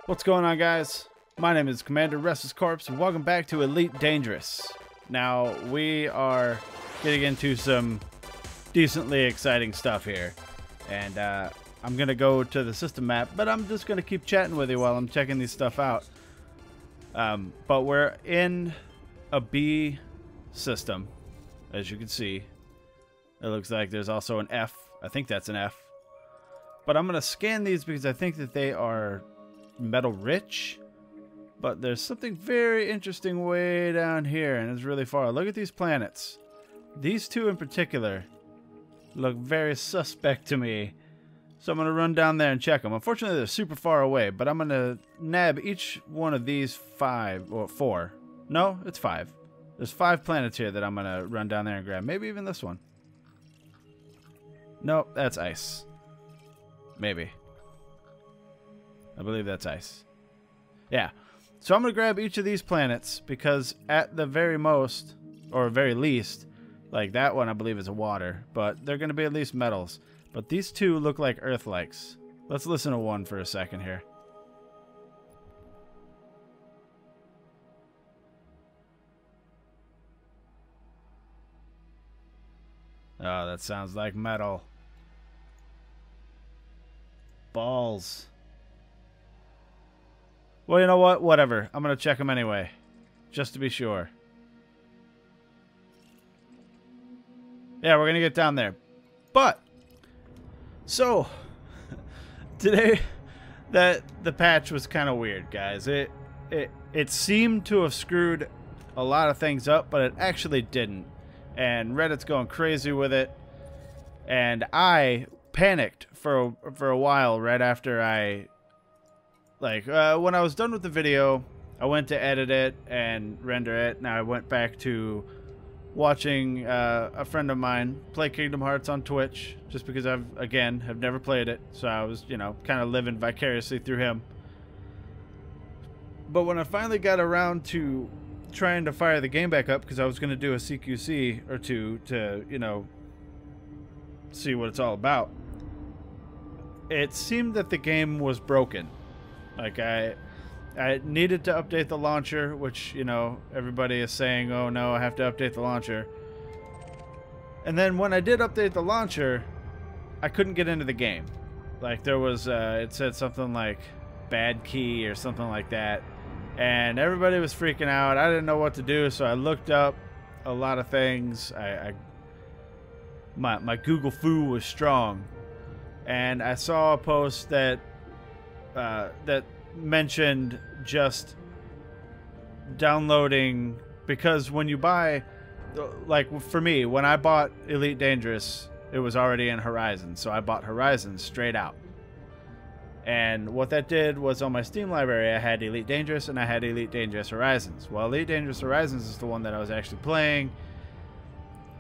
What's going on, guys? My name is Commander Restless Corpse, and welcome back to Elite Dangerous. Now, we are getting into some decently exciting stuff here. And I'm going to go to the system map, but I'm just going to keep chatting with you while I'm checking these stuff out. But we're in a B system, as you can see. It looks like there's also an F. I think that's an F. But I'm going to scan these because I think that they are metal rich. But there's something very interesting way down here, and it's really far. Look at these planets. These two in particular look very suspect to me. So I'm going to run down there and check them. Unfortunately, they're super far away, but I'm going to nab each one of these 5 or 4. No, it's 5. There's 5 planets here that I'm going to run down there and grab. Maybe even this one. Nope, that's ice. Maybe. I believe that's ice. Yeah. So I'm going to grab each of these planets because at the very most, or very least, like that one I believe is a water, but they're going to be at least metals. But these two look like Earth-likes. Let's listen to one for a second here. Oh, that sounds like metal. Balls. Well, you know what? Whatever. I'm going to check them anyway. Just to be sure. Yeah, we're going to get down there. But, so, today, the patch was kind of weird, guys. It seemed to have screwed a lot of things up, but it actually didn't. And Reddit's going crazy with it. And I panicked for a while right after I... when I was done with the video, I went to edit it and render it. Now I went back to watching a friend of mine play Kingdom Hearts on Twitch, just because have never played it. So I was, kind of living vicariously through him. But when I finally got around to trying to fire the game back up, because I was going to do a CQC or two to, see what it's all about, it seemed that the game was broken. Like, I needed to update the launcher, which, everybody is saying, oh no, I have to update the launcher. And then when I did update the launcher, I couldn't get into the game. Like, there was, it said something like bad key or something like that. And everybody was freaking out. I didn't know what to do, so I looked up a lot of things. My Google foo was strong. And I saw a post that that mentioned just downloading, because when you buy, like for me, when I bought Elite Dangerous, it was already in Horizon, so I bought Horizon straight out. And what that did was, on my Steam library, I had Elite Dangerous and I had Elite Dangerous Horizons. Well, Elite Dangerous Horizons is the one that I was actually playing,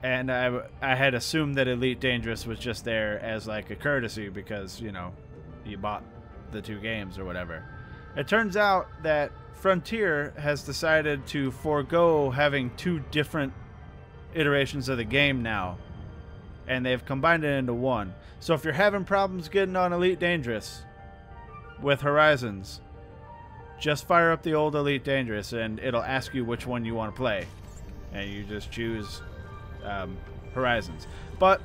and I had assumed that Elite Dangerous was just there as like a courtesy because, you bought the 2 games or whatever. It turns out that Frontier has decided to forego having 2 different iterations of the game now, and they've combined it into one. So if you're having problems getting on Elite Dangerous with Horizons, just fire up the old Elite Dangerous and it'll ask you which one you want to play, and you just choose Horizons. But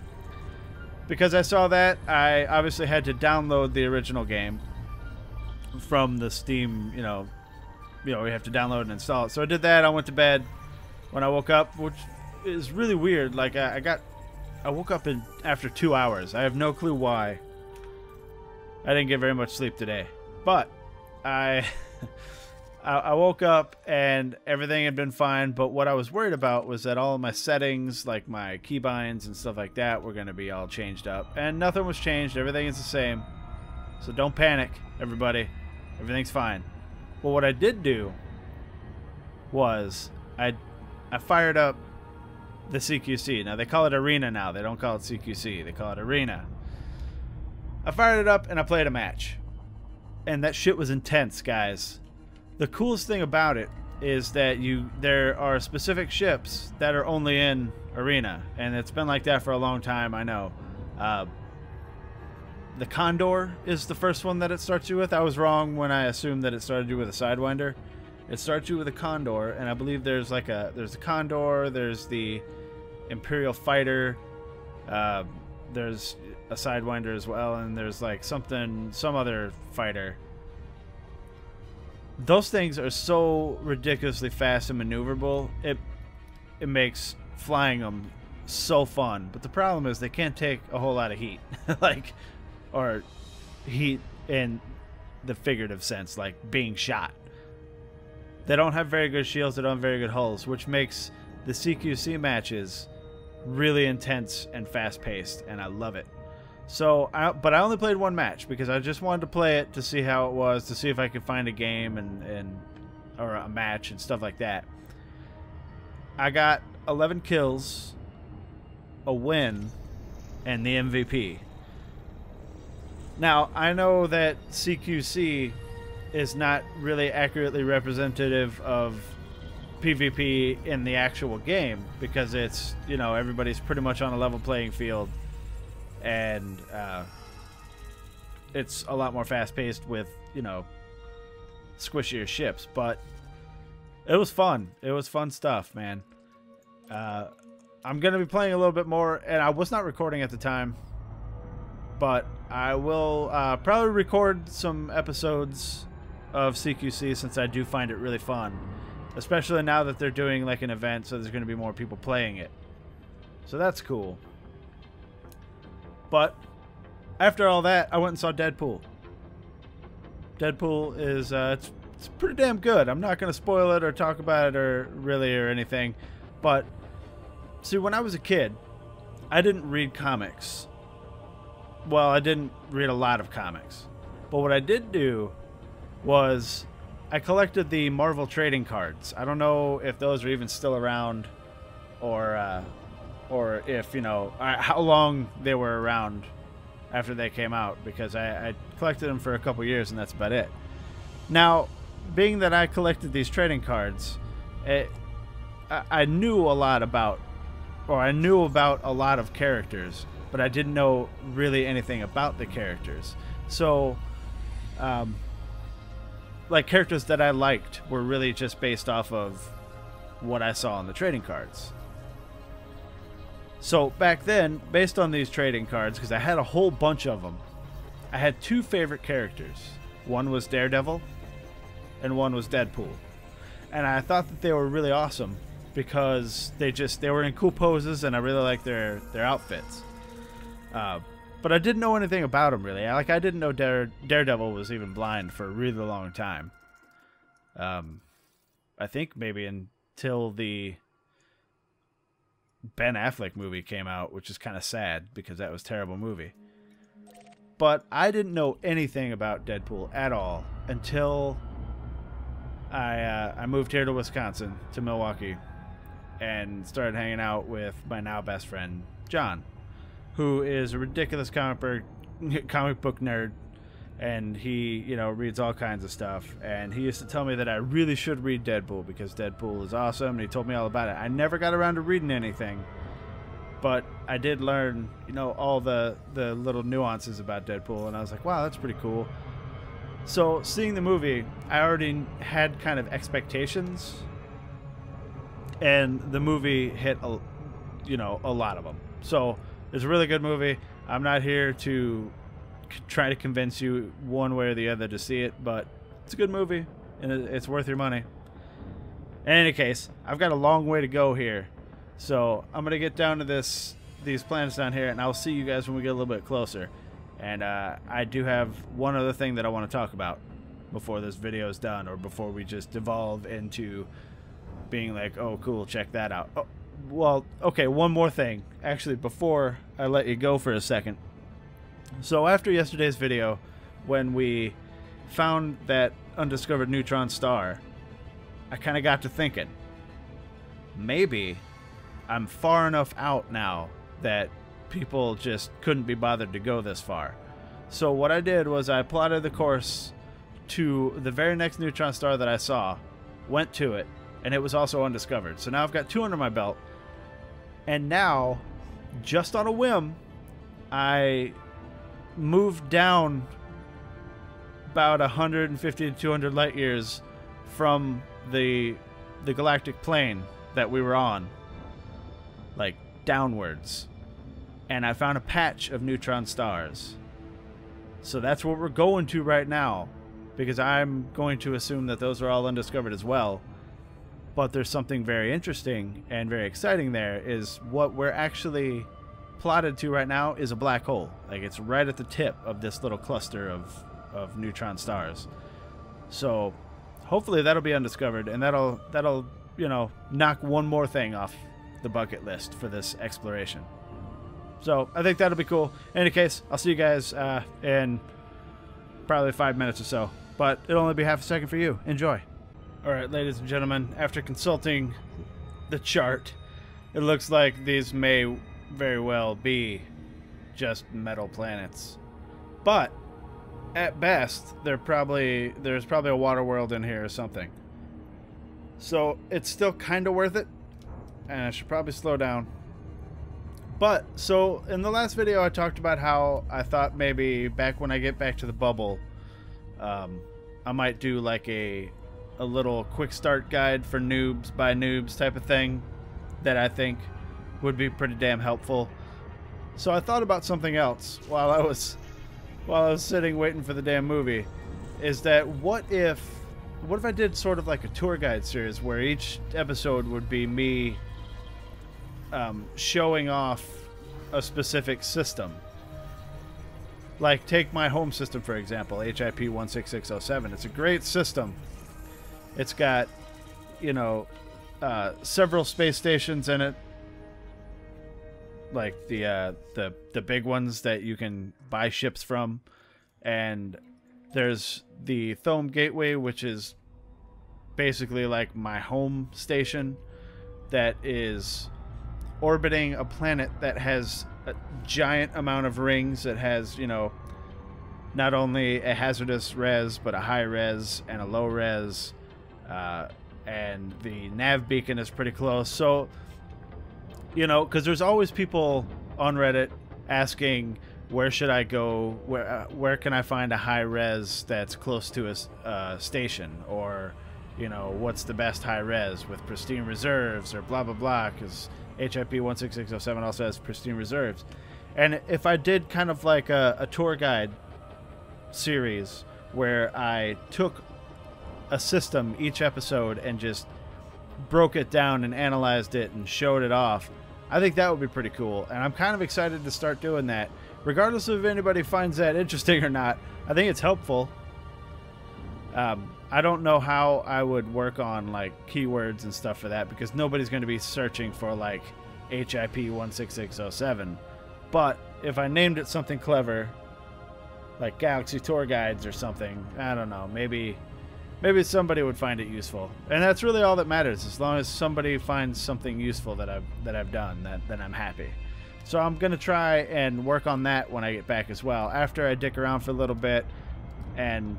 because I saw that, I obviously had to download the original game from the Steam, we have to download and install it. So I did that. I went to bed. When I woke up, which is really weird, like I woke up after 2 hours. I have no clue why. I didn't get very much sleep today, but I woke up and everything had been fine. But what I was worried about was that all of my settings, like my keybinds and stuff like that, were going to be all changed up, and nothing was changed. Everything is the same. So don't panic, everybody. Everything's fine. Well, what I did do was I fired up the CQC. Now, they call it Arena now. They don't call it CQC. They call it Arena. I fired it up and I played a match. And that shit was intense, guys. The coolest thing about it is that there are specific ships that are only in Arena. And it's been like that for a long time, I know. The Condor is the first one that it starts you with. I was wrong when I assumed that it started you with a Sidewinder. It starts you with a Condor, and I believe there's the Condor, there's the Imperial Fighter, there's a Sidewinder as well, and there's like some other fighter. Those things are so ridiculously fast and maneuverable. It makes flying them so fun. But the problem is they can't take a whole lot of heat, or heat in the figurative sense, like being shot. They don't have very good shields. They don't have very good hulls, which makes the CQC matches really intense and fast-paced, and I love it. So, but I only played one match because I just wanted to play it to see how it was, to see if I could find a game or a match and stuff like that. I got 11 kills, a win, and the MVP. Now, I know that CQC is not really accurately representative of PvP in the actual game because it's, you know, everybody's pretty much on a level playing field, and it's a lot more fast-paced with, you know, squishier ships. But it was fun. It was fun stuff, man. I'm going to be playing a little bit more, and I was not recording at the time, but I will probably record some episodes of CQC since I do find it really fun, especially now that they're doing like an event, so there's going to be more people playing it. So that's cool. But after all that, I went and saw Deadpool. Deadpool is it's pretty damn good. I'm not going to spoil it or talk about it or anything, but see, when I was a kid, I didn't read comics. Well, I didn't read a lot of comics, but what I did do was I collected the Marvel trading cards. I don't know if those are even still around, or if, you know, how long they were around after they came out, because I collected them for a couple years and that's about it. Now, being that I collected these trading cards, I knew a lot about, or I knew about a lot of characters, but I didn't know really anything about the characters. So, like, characters that I liked were really just based off of what I saw on the trading cards. So back then, based on these trading cards, because I had a whole bunch of them, I had two favorite characters. One was Daredevil, and one was Deadpool. And I thought that they were really awesome because they were in cool poses, and I really liked their outfits. But I didn't know anything about them, really. I didn't know Daredevil was even blind for a really long time. I think maybe until the Ben Affleck movie came out, which is kind of sad because that was a terrible movie. But I didn't know anything about Deadpool at all until I moved here to Wisconsin, to Milwaukee, and started hanging out with my now best friend, John, who is a ridiculous comic book nerd, and he, you know, reads all kinds of stuff. And he used to tell me that I really should read Deadpool because Deadpool is awesome, and he told me all about it. I never got around to reading anything, but I did learn, you know, all the little nuances about Deadpool, and I was like, wow, that's pretty cool. So seeing the movie, I already had kind of expectations, and the movie hit a lot of them. So it's a really good movie. I'm not here to try to convince you one way or the other to see it, but it's a good movie, and it's worth your money. In any case, I've got a long way to go here, so I'm going to get down to these planets down here, and I'll see you guys when we get a little bit closer. And I do have one other thing that I want to talk about before this video is done, or before we just devolve into being like, oh, cool, check that out. Oh, well, okay, one more thing, actually, before I let you go for a second. So after yesterday's video, when we found that undiscovered neutron star, I kind of got to thinking, maybe I'm far enough out now that people just couldn't be bothered to go this far. So what I did was I plotted the course to the very next neutron star that I saw, went to it, and it was also undiscovered. So now I've got 2 under my belt, and now, just on a whim, I moved down about 150 to 200 light years from the galactic plane that we were on, like downwards, and I found a patch of neutron stars. So that's what we're going to right now, because I'm going to assume that those are all undiscovered as well. But there's something very interesting and very exciting there. Is what we're actually plotted to right now is a black hole. Like, it's right at the tip of this little cluster of neutron stars. So hopefully that'll be undiscovered, and that'll you know, knock one more thing off the bucket list for this exploration. So I think that'll be cool. In any case, I'll see you guys in probably 5 minutes or so, but it'll only be half a second for you. Enjoy. All right, ladies and gentlemen, after consulting the chart, it looks like these may very well be just metal planets. But at best, there's probably a water world in here or something. So it's still kind of worth it, and I should probably slow down. But so in the last video, I talked about how I thought maybe back when I get back to the bubble, I might do like a little quick start guide for noobs by noobs type of thing that I think would be pretty damn helpful. So I thought about something else while I was sitting waiting for the damn movie. Is that what if I did sort of like a tour guide series where each episode would be me showing off a specific system? Like, take my home system for example, HIP 16607. It's a great system. It's got, you know, several space stations in it, like the big ones that you can buy ships from, and there's the Thome Gateway, which is basically like my home station that is orbiting a planet that has a giant amount of rings. That has, you know, not only a hazardous res, but a high res and a low res. And the nav beacon is pretty close. So, you know, because there's always people on Reddit asking, where should I go? Where can I find a high res that's close to a station? Or, you know, what's the best high res with pristine reserves or blah, blah, blah, because HIP 16607 also has pristine reserves. And if I did kind of like a tour guide series where I took a system each episode and just broke it down and analyzed it and showed it off, I think that would be pretty cool. And I'm kind of excited to start doing that, regardless of if anybody finds that interesting or not. I think it's helpful. I don't know how I would work on like keywords and stuff for that, because nobody's going to be searching for like HIP 16607. But if I named it something clever, like Galaxy Tour Guides or something, I don't know, maybe somebody would find it useful. And that's really all that matters. As long as somebody finds something useful that I've done, then I'm happy. So I'm going to try and work on that when I get back as well, after I dick around for a little bit. And,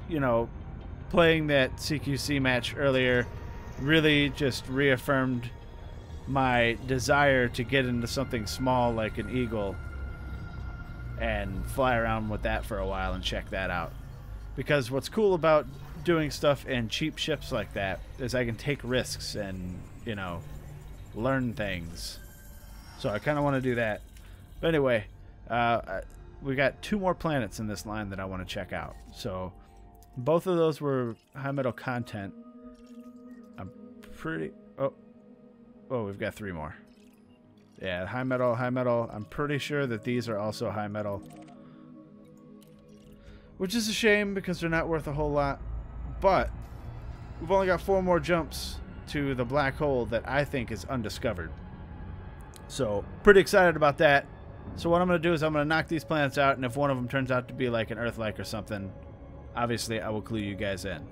you know, playing that CQC match earlier really just reaffirmed my desire to get into something small like an Eagle and fly around with that for a while and check that out. Because what's cool about doing stuff in cheap ships like that is I can take risks and, you know, learn things. So I kind of want to do that. But anyway, we got 2 more planets in this line that I want to check out. So both of those were high metal content. I'm pretty... Oh, we've got 3 more. Yeah, high metal, high metal. I'm pretty sure that these are also high metal. Which is a shame because they're not worth a whole lot. But we've only got 4 more jumps to the black hole that I think is undiscovered. So pretty excited about that. So what I'm going to do is I'm going to knock these planets out, and if one of them turns out to be like an Earth-like or something, obviously I will clue you guys in.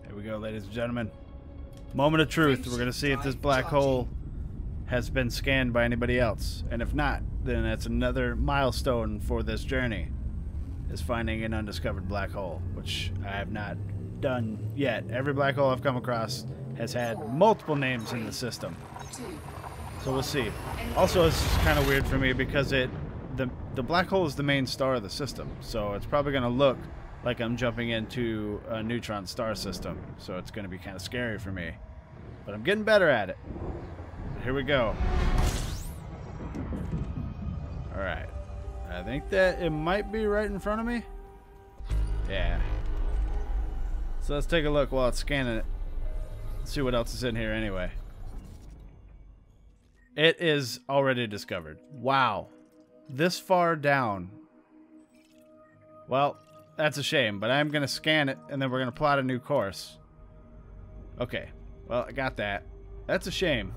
Here we go, ladies and gentlemen. Moment of truth. We're going to see if this black hole has been scanned by anybody else. And if not, then that's another milestone for this journey, is finding an undiscovered black hole, which I have not done yet. Every black hole I've come across has had multiple names in the system. So we'll see. Also, this is kind of weird for me because it the black hole is the main star of the system, so it's probably going to look like I'm jumping into a neutron star system, so it's going to be kind of scary for me. But I'm getting better at it. Here we go. Alright. I think that it might be right in front of me. Yeah. So let's take a look while it's scanning it. Let's see what else is in here anyway. It is already discovered. Wow. This far down. Well, that's a shame, but I'm going to scan it and then we're going to plot a new course. Okay. Well, I got that. That's a shame.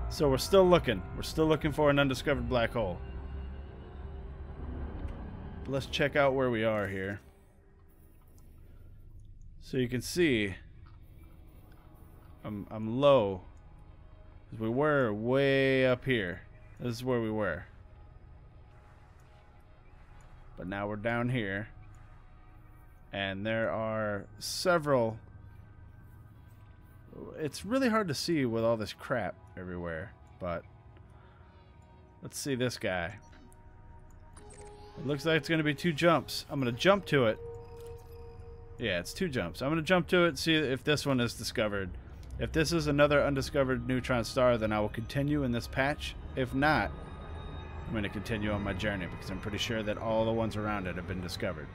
So we're still looking. We're still looking for an undiscovered black hole. Let's check out where we are here. So you can see I'm low. We were way up here. This is where we were. But now we're down here. And there are several. It's really hard to see with all this crap everywhere, but let's see this guy. It looks like it's going to be 2 jumps. I'm going to jump to it. Yeah, it's 2 jumps. I'm going to jump to it and see if this one is discovered. If this is another undiscovered neutron star, then I will continue in this patch. If not, I'm going to continue on my journey because I'm pretty sure that all the ones around it have been discovered.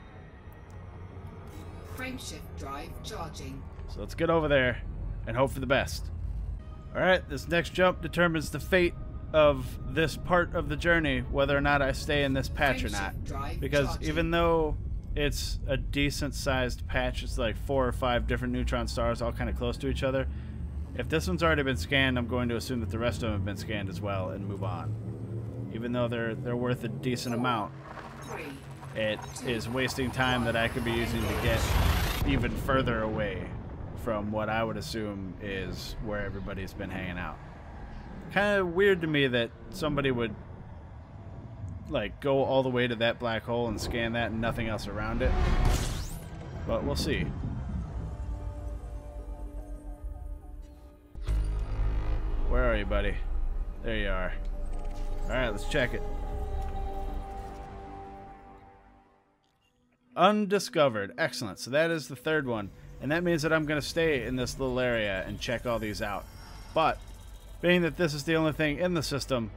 Frameshift drive charging. So let's get over there and hope for the best. Alright, this next jump determines the fate of this part of the journey, whether or not I stay in this patch or not. Because even though it's a decent sized patch, it's like 4 or 5 different neutron stars all kind of close to each other. If this one's already been scanned, I'm going to assume that the rest of them have been scanned as well and move on. Even though they're worth a decent amount, it is wasting time that I could be using to get even further away from what I would assume is where everybody's been hanging out. Kind of weird to me that somebody would like go all the way to that black hole and scan that and nothing else around it. But we'll see. Where are you, buddy? There you are. Alright, let's check it. Undiscovered. Excellent. So that is the 3rd one. And that means that I'm going to stay in this little area and check all these out. But, being that this is the only thing in the system,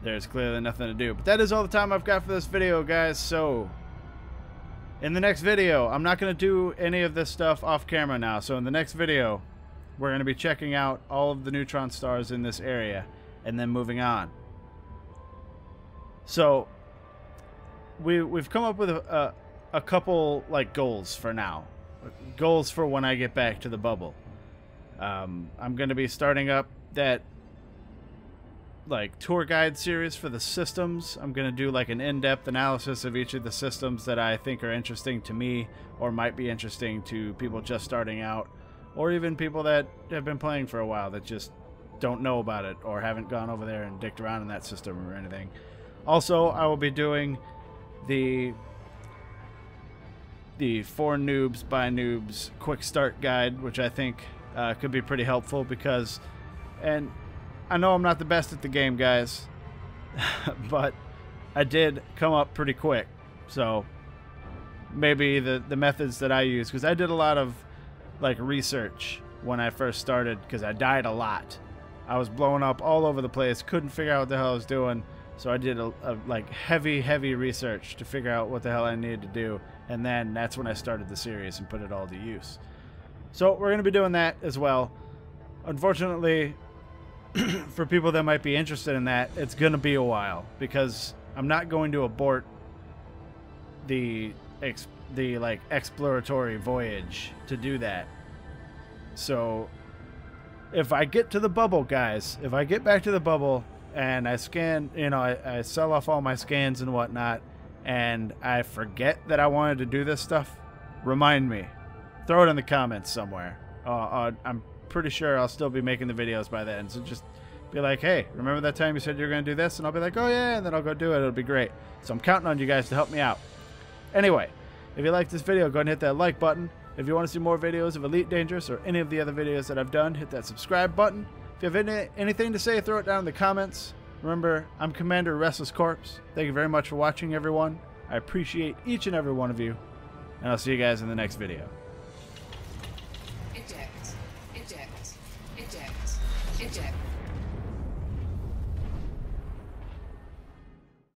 there's clearly nothing to do. But that is all the time I've got for this video, guys. So, in the next video, I'm not going to do any of this stuff off camera now. So in the next video, we're going to be checking out all of the neutron stars in this area and then moving on. So, we've come up with a couple like goals for now. Goals for when I get back to the bubble. I'm going to be starting up that like tour guide series for the systems. I'm going to do like an in-depth analysis of each of the systems that I think are interesting to me or might be interesting to people just starting out, or even people that have been playing for a while that just don't know about it or haven't gone over there and dicked around in that system or anything. Also, I will be doing the 4 noobs by noobs quick start guide, which I think could be pretty helpful because, and I know I'm not the best at the game, guys, but I did come up pretty quick. So maybe the methods that I use, because I did a lot of like research when I first started because I died a lot. I was blowing up all over the place, couldn't figure out what the hell I was doing. So I did a like heavy research to figure out what the hell I needed to do, and then that's when I started the series and put it all to use. So we're going to be doing that as well. Unfortunately, for people that might be interested in that, it's going to be a while because I'm not going to abort the like exploratory voyage to do that. So if I get to the bubble, guys, if I get back to the bubble and I scan, you know, I sell off all my scans and whatnot, and I forget that I wanted to do this stuff, remind me. Throw it in the comments somewhere. I'm pretty sure I'll still be making the videos by then. So just be like, hey, remember that time you said you were going to do this? And I'll be like, oh yeah, and then I'll go do it. It'll be great. So I'm counting on you guys to help me out. Anyway, if you like this video, go ahead and hit that like button. If you want to see more videos of Elite Dangerous or any of the other videos that I've done, hit that subscribe button. If you have anything to say, throw it down in the comments. Remember, I'm Commander Restless Corpse. Thank you very much for watching, everyone. I appreciate each and every one of you, and I'll see you guys in the next video. Eject. Eject. Eject. Eject.